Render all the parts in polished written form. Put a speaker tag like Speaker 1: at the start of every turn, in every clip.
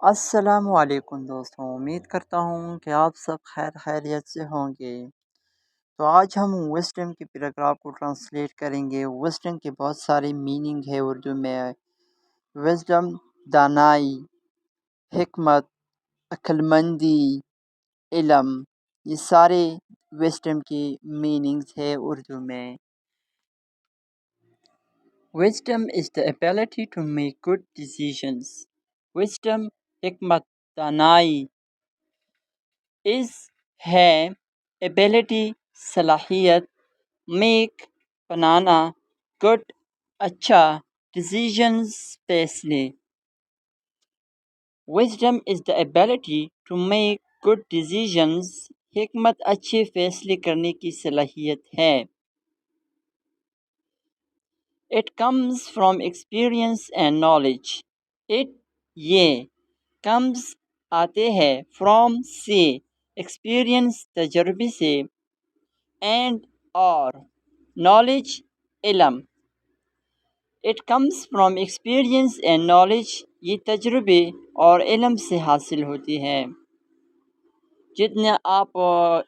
Speaker 1: السلام علیکم دوستوں، امید کرتا ہوں کہ آپ سب خیر خیریت سے ہوں گے۔ تو آج ہم وزڈم کی پیراگراف کو ٹرانسلیٹ کریں گے۔ وزڈم کے بہت سارے میننگ ہے اردو میں۔ وزڈم دانائی، حکمت، عقلمندی، علم، یہ سارے وزڈم کی میننگز ہے اردو میں۔ Wisdom is the ability to make good decisions. Wisdom، حکمت، دانائی ہے ایبلٹی، صلاحیت، میک، بنانا، گڈ، اچھا، ڈیسیژنز، فیصلے۔ Wisdom is the ability to make good decisions, حکمت اچھے فیصلے کرنے کی صلاحیت ہے۔ It comes from experience and knowledge. یہ کمز آتے ہیں، فرام سے، ایکسپیرئنس تجربے سے، اینڈ اور، نالج علم۔ It comes from experience and knowledge, یہ تجربے اور علم سے حاصل ہوتی ہے۔ جتنا آپ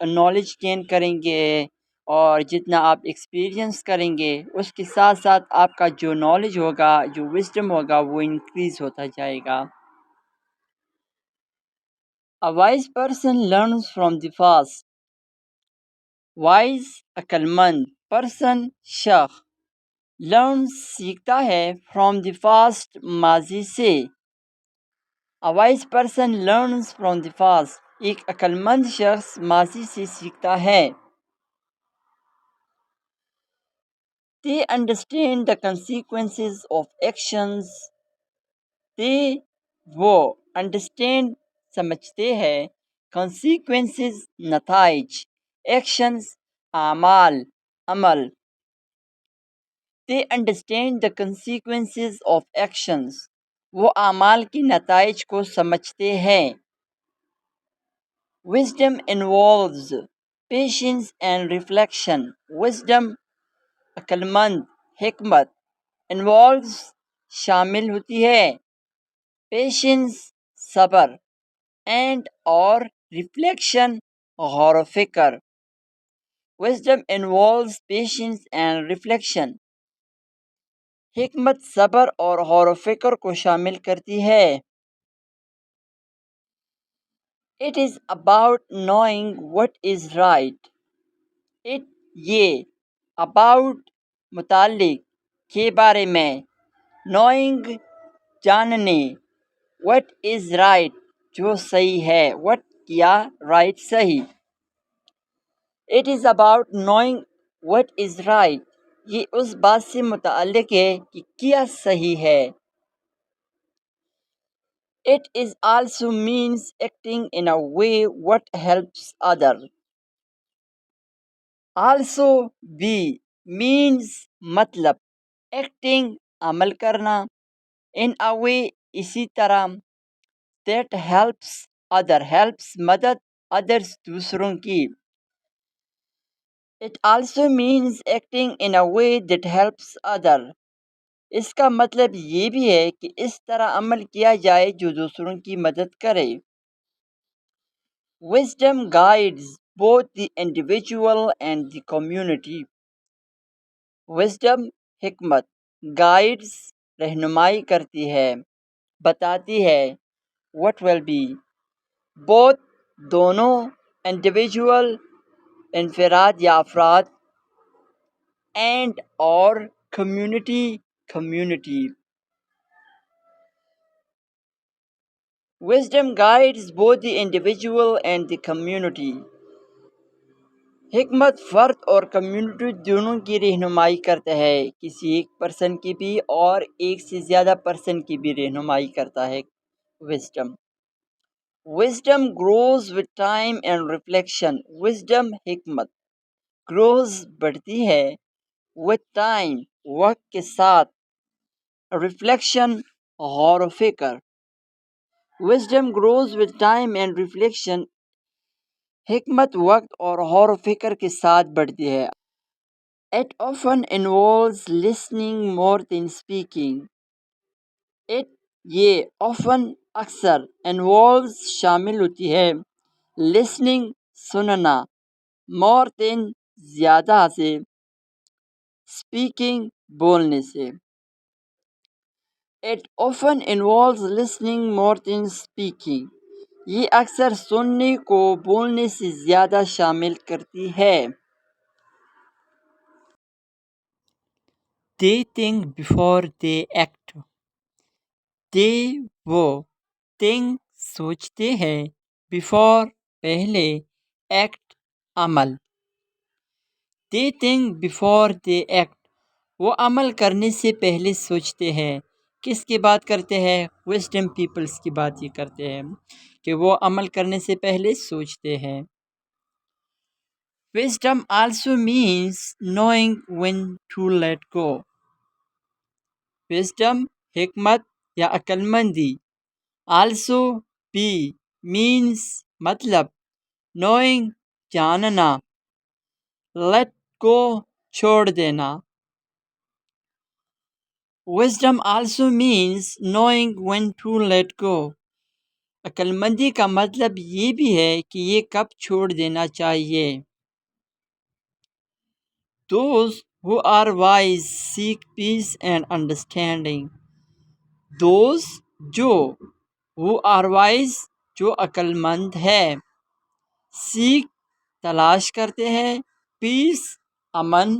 Speaker 1: نالج گین کریں گے اور جتنا آپ ایکسپیرئنس کریں گے، اس کے ساتھ ساتھ آپ کا جو نالج ہوگا، جو وزڈم ہوگا، وہ انکریز ہوتا جائے گا۔ A wise person learns from the past. wise عقلمند، person شخص، learns سیکھتا ہے، from the past ماضی سے۔ A wise person learns from the past. ایک عقلمند شخص ماضی سے سیکھتا ہے۔ They understand the consequences of actions. وہ understand سمجھتے ہیں، consequences نتائج، actions اعمال، عمل۔ They understand the consequences of actions. وہ اعمال کے نتائج کو سمجھتے ہیں۔ Wisdom involves patience and reflection. Wisdom عقلمند، حکمت، involves شامل ہوتی ہے، پیشنس صبر، اینڈ اور ریفلیکشن غور و فکر۔ Wisdom involves patience and reflection. حکمت صبر اور غور و فکر کو شامل کرتی ہے۔ It is about knowing what is right. یہ about متعلق، کے بارے میں، knowing جاننے، what is right جو صحیح ہے، what کیا، right صحیح۔ It is about knowing what is right. یہ اس بات سے متعلق ہے کہ کیا صحیح ہے۔ It is also means acting in a way what helps others. Also بھی means مطلب، acting عمل کرنا، in a way اسی طرح، that helps helps مدد، others دوسروں کی۔ It also means acting in a way that helps others. اس کا مطلب یہ بھی ہے کہ اس طرح عمل کیا جائے جو دوسروں کی مدد کرے۔ Wisdom guides both the individual and the community. Wisdom حکمت، guides رہنمائی کرتی ہے، بتاتی ہے، what will be both دونوں، individual انفراد یا افراد، and اور community community. Wisdom guides both the individual and the community. حکمت فرد اور کمیونٹی دونوں کی رہنمائی کرتا ہے، کسی ایک پرسن کی بھی اور ایک سے زیادہ پرسن کی بھی رہنمائی کرتا ہے۔ Wisdom grows with time and reflection. Wisdom حکمت grows بڑھتی ہے، with time وقت کے ساتھ، reflection غور و فکر۔ Wisdom grows with time and reflection. حکمت وقت اور غور و فکر کے ساتھ بڑھتی ہے۔ It often involves listening more than speaking. یہ often اکثر انوالوز شامل ہوتی ہے لسننگ سننا مور دین زیادہ سے اسپیکنگ بولنے سے. It often involves listening more than speaking. یہ اکثر سننے کو بولنے سے زیادہ شامل کرتی ہے. They think before they act. They وہ think سوچتے ہیں before پہلے act عمل. They think before they act. وہ عمل کرنے سے پہلے سوچتے ہیں. کس کی بات کرتے ہیں؟ وزڈم پیپلز کی بات یہ کرتے ہیں کہ وہ عمل کرنے سے پہلے سوچتے ہیں. Wisdom also means knowing when to let go. Wisdom حکمت یا عقل مندی also be means مطلب knowing جاننا let go چھوڑ دینا. Wisdom also means knowing when to let go. عقل مندی کا مطلب یہ بھی ہے کہ یہ کب چھوڑ دینا چاہیے. Those who are wise seek peace and understanding. Those جو who are wise جو عقل مند ہے seek تلاش کرتے ہیں peace امن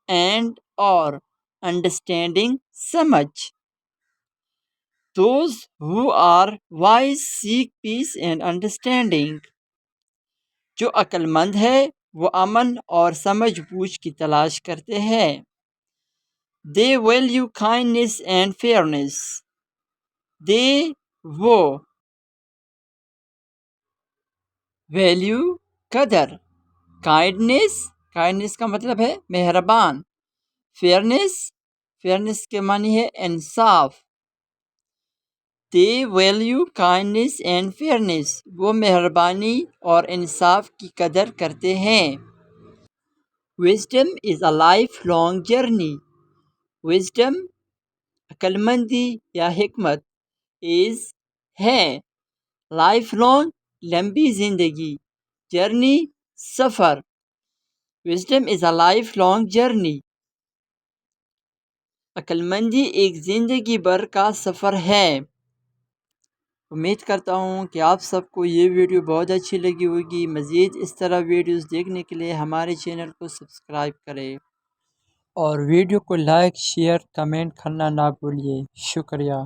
Speaker 1: and اور understanding سمجھ. Those who are wise seek peace and understanding. جو عقل مند ہے وہ امن اور سمجھ بوجھ کی تلاش کرتے ہیں. They value kindness and fairness. They وہ value قدر kindness کا مطلب ہے مہربان. fairness کے معنی ہے انصاف. They value kindness and fairness. وہ مہربانی اور انصاف کی قدر کرتے ہیں. Wisdom is a lifelong journey. Wisdom عقل مندی یا حکمت is ہے lifelong لمبی زندگی journey سفر. Wisdom is a lifelong journey. عقل مندی ایک زندگی بھر کا سفر ہے. امید کرتا ہوں کہ آپ سب کو یہ ویڈیو بہت اچھی لگی ہوگی. مزید اس طرح ویڈیوز دیکھنے کے لیے ہمارے چینل کو سبسکرائب کریں اور ویڈیو کو لائک شیئر کمنٹ کرنا نہ بھولیے. شکریہ.